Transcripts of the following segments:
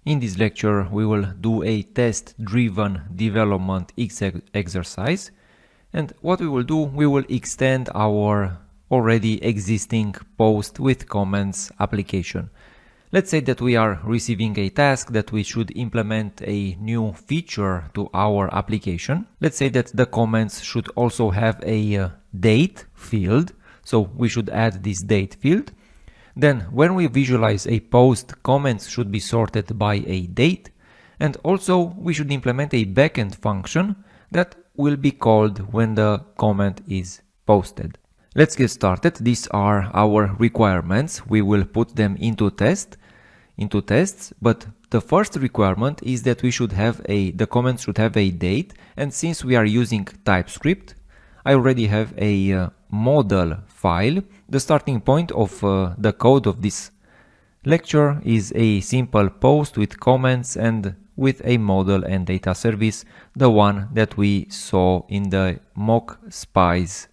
In this lecture, we will do a test-driven development exercise. And what we will do, we will extend our already existing post with comments application. Let's say that we are receiving a task that we should implement a new feature to our application. Let's say that the comments should also have a date field. So we should add this date field. Then when we visualize a post, comments should be sorted by a date. And also we should implement a backend function that will be called when the comment is posted. Let's get started. These are our requirements. We will put them into tests, but the first requirement is that we should have the comments should have a date, and since we are using TypeScript, I already have a model file. The starting point of the code of this lecture is a simple post with comments and with a model and data service, the one that we saw in the mock spies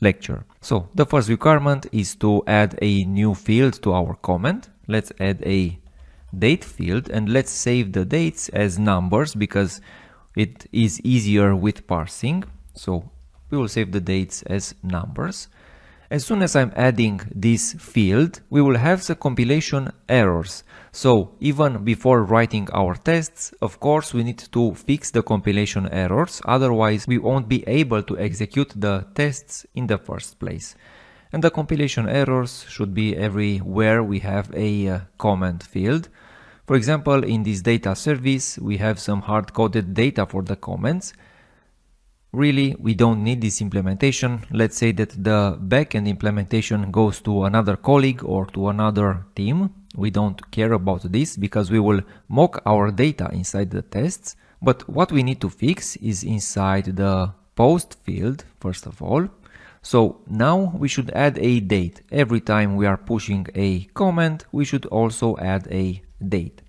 lecture. So the first requirement is to add a new field to our comment. Let's add a date field and let's save the dates as numbers because it is easier with parsing. So we will save the dates as numbers. As soon as I'm adding this field, we will have the compilation errors. So even before writing our tests, of course, we need to fix the compilation errors. Otherwise, we won't be able to execute the tests in the first place. And the compilation errors should be everywhere we have a comment field. For example, in this data service, we have some hard-coded data for the comments. Really, we don't need this implementation. Let's say that the backend implementation goes to another colleague or to another team. We don't care about this because we will mock our data inside the tests. But what we need to fix is inside the post field, first of all. So now we should add a date. Every time we are pushing a comment, we should also add a date.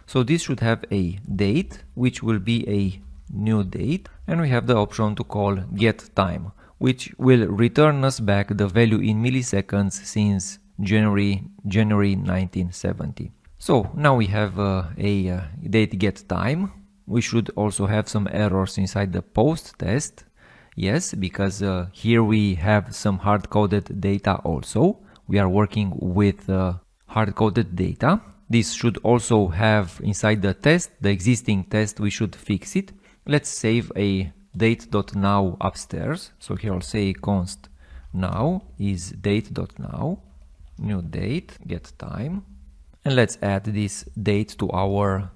So this should have a date, which will be a new date, and we have the option to call getTime, which will return us back the value in milliseconds since January 1970. So now we have a date getTime. We should also have some errors inside the post test. Yes, because here we have some hard-coded data also. We are working with hard-coded data. This should also have inside the test, the existing test, we should fix it. Let's save a date.now upstairs. So here I'll say const now is date.now, new date, getTime. And let's add this date to our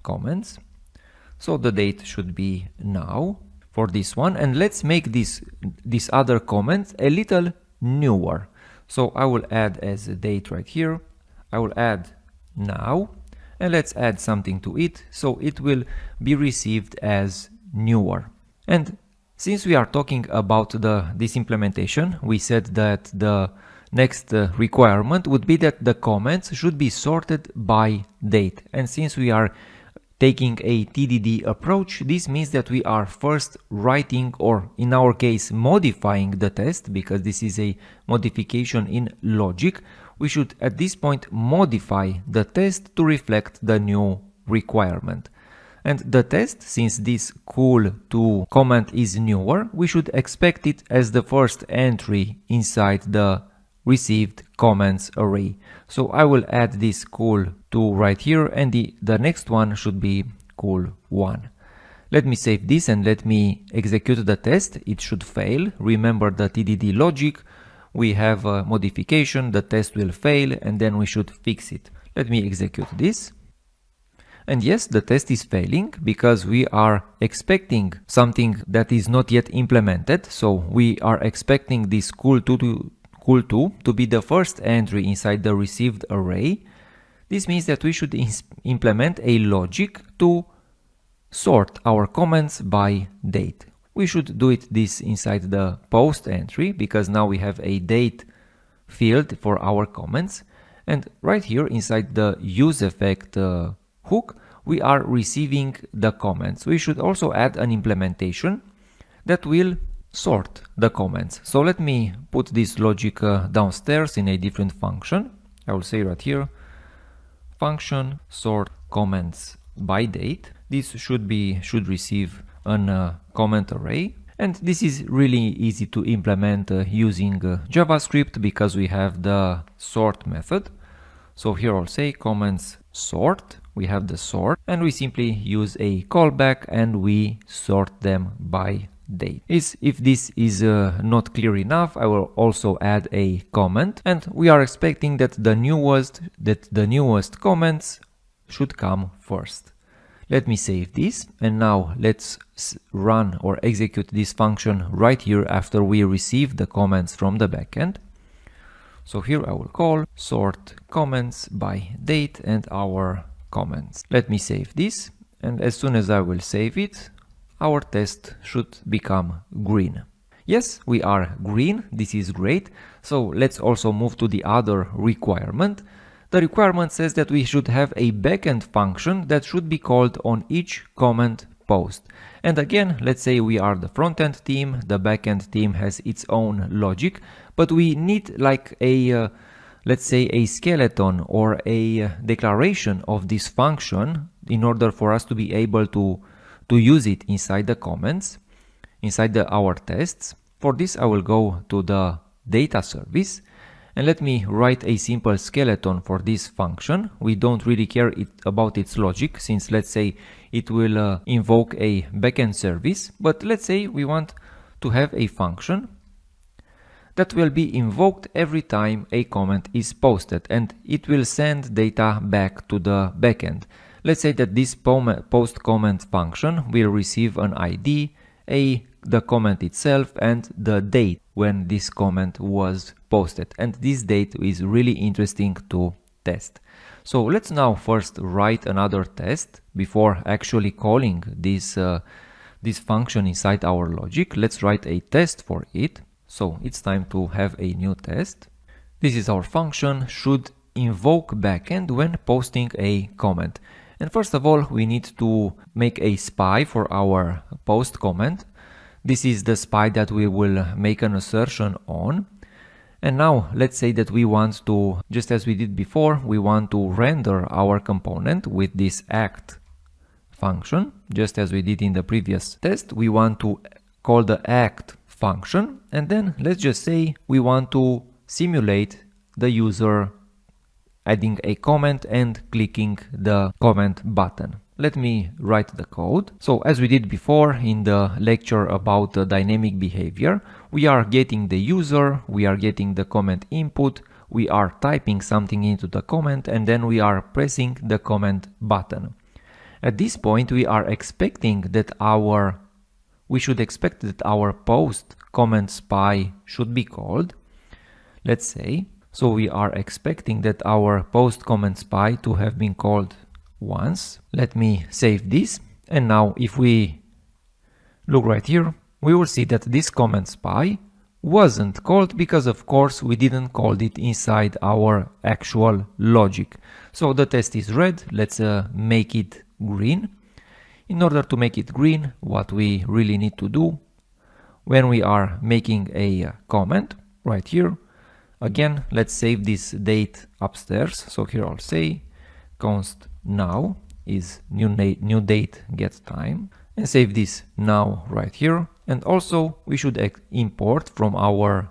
comments. So the date should be now for this one. And let's make this other comment a little newer. So I will add as a date right here. I will add now. And let's add something to it, so it will be received as newer. And since we are talking about this implementation, we said that the next requirement would be that the comments should be sorted by date. And since we are taking a TDD approach, this means that we are first writing, or in our case modifying the test, because this is a modification in logic. We should at this point modify the test to reflect the new requirement. And the test, since this cool2 comment is newer, we should expect it as the first entry inside the received comments array. So I will add this cool2 right here, and the next one should be cool1. Let me save this and let me execute the test. It should fail. Remember the TDD logic. We have a modification, the test will fail, and then we should fix it. Let me execute this. And yes, the test is failing because we are expecting something that is not yet implemented. So we are expecting this cool2 to be the first entry inside the received array. This means that we should implement a logic to sort our comments by date. We should do this inside the post entry because now we have a date field for our comments. And right here inside the useEffect hook, we are receiving the comments. We should also add an implementation that will sort the comments. So let me put this logic downstairs in a different function. I will say right here, function sort comments by date. This should receive an comment array, and this is really easy to implement using JavaScript because we have the sort method. So here I'll say comments sort, we have the sort, and we simply use a callback and we sort them by date. If this is not clear enough, I will also add a comment, and we are expecting that the newest comments should come first. Let me save this, and now let's run or execute this function right here after we receive the comments from the backend. So here I will call sort comments by date and our comments. Let me save this, and as soon as I will save it, our test should become green. Yes, we are green, this is great. So let's also move to the other requirement. The requirement says that we should have a backend function that should be called on each comment post. And again, let's say we are the frontend team, the backend team has its own logic, but we need like a, let's say a skeleton or a declaration of this function in order for us to be able to use it inside the comments, inside our tests. For this, I will go to the data service and let me write a simple skeleton for this function. We don't really care about its logic, since let's say it will invoke a backend service, but let's say we want to have a function that will be invoked every time a comment is posted, and it will send data back to the backend. Let's say that this post comment function will receive an ID, the comment itself, and the date when this comment was posted. And this date is really interesting to test. So let's now first write another test before actually calling this function inside our logic. Let's write a test for it. So it's time to have a new test. This is our function should invoke backend when posting a comment. And first of all, we need to make a spy for our post comment. This is the spy that we will make an assertion on. And now let's say that we want to, just as we did before, we want to render our component with this act function. Just as we did in the previous test, we want to call the act function, and then let's just say we want to simulate the user adding a comment and clicking the comment button. Let me write the code. So as we did before in the lecture about dynamic behavior, we are getting the user, we are getting the comment input, we are typing something into the comment, and then we are pressing the comment button. At this point, we should expect that our post comment spy should be called, let's say. So we are expecting that our post comment spy to have been called once. Let me save this, and now if we look right here, we will see that this comment spy wasn't called because of course we didn't call it inside our actual logic. So the test is red, let's make it green. In order to make it green, what we really need to do when we are making a comment right here, again, let's save this date upstairs. So here I'll say const now is new date get time, and save this now right here. And also we should import from our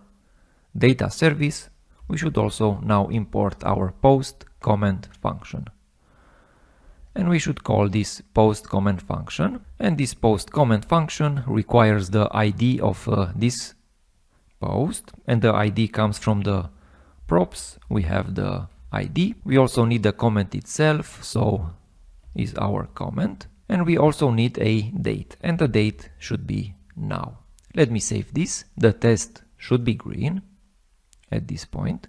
data service, we should also now import our post comment function. And we should call this post comment function, and this post comment function requires the ID of this post, and the ID comes from the props. We have the ID. We also need the comment itself, so is our comment, and we also need a date, and the date should be now. Let me save this. The test should be green at this point.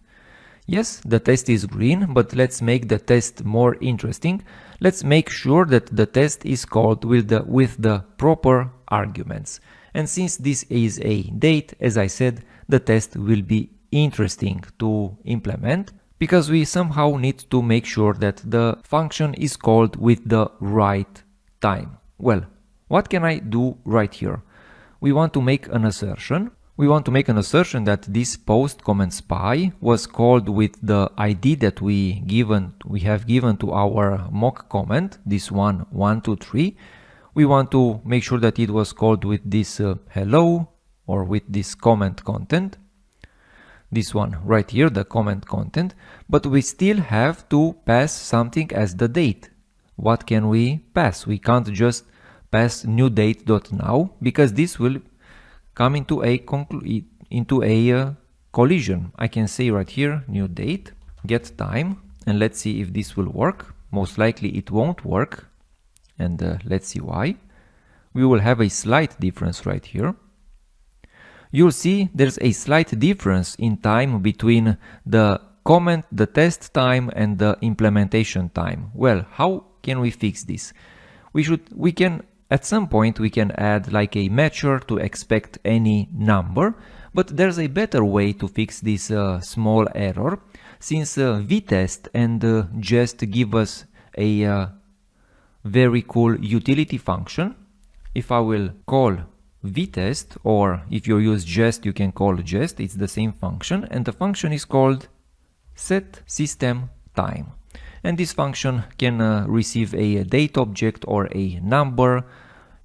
Yes, the test is green, but let's make the test more interesting. Let's make sure that the test is called with the proper arguments. And since this is a date, as I said, the test will be interesting to implement because we somehow need to make sure that the function is called with the right time. Well, what can I do right here? We want to make an assertion. We want to make an assertion that this post comment spy was called with the ID that we have given to our mock comment, this one 123. We want to make sure that it was called with this hello or with this comment content. This one right here, the comment content, but we still have to pass something as the date. What can we pass? We can't just pass new date.now because this will come into a collision. I can say right here new date, get time, and let's see if this will work. Most likely it won't work, and let's see why. We will have a slight difference right here. You'll see there's a slight difference in time between the comment, the test time, and the implementation time. Well, how can we fix this? At some point we can add like a matcher to expect any number, but there's a better way to fix this small error, since Vitest and Jest give us a very cool utility function. If I will call Vitest, or if you use Jest, you can call Jest, it's the same function, and the function is called setSystemTime. And this function can receive a date object or a number.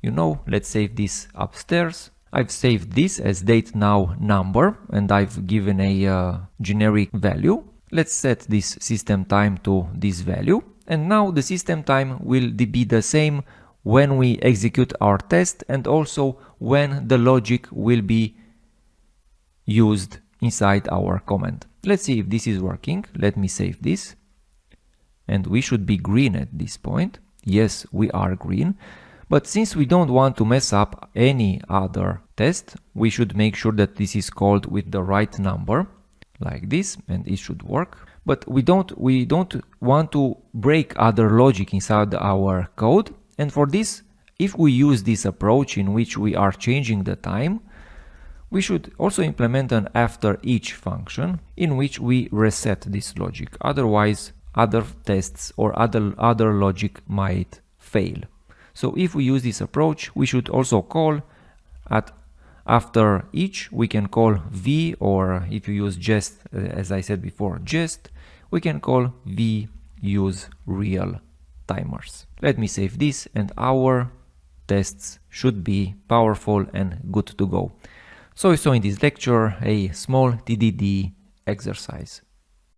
You know, let's save this upstairs. I've saved this as date now number, and I've given a generic value. Let's set this system time to this value, and now the system time will be the same when we execute our test and also when the logic will be used inside our comment. Let's see if this is working. Let me save this. And we should be green at this point. Yes, we are green. But since we don't want to mess up any other test, we should make sure that this is called with the right number, like this, and it should work. But we don't want to break other logic inside our code. And for this, if we use this approach in which we are changing the time, we should also implement an after each function in which we reset this logic. Otherwise, other tests or other logic might fail. So if we use this approach, we should also call after each, we can call v, or if you use Jest, as I said before, Jest, we can call v use real timers. Let me save this, and our tests should be powerful and good to go. So we saw in this lecture a small TDD exercise.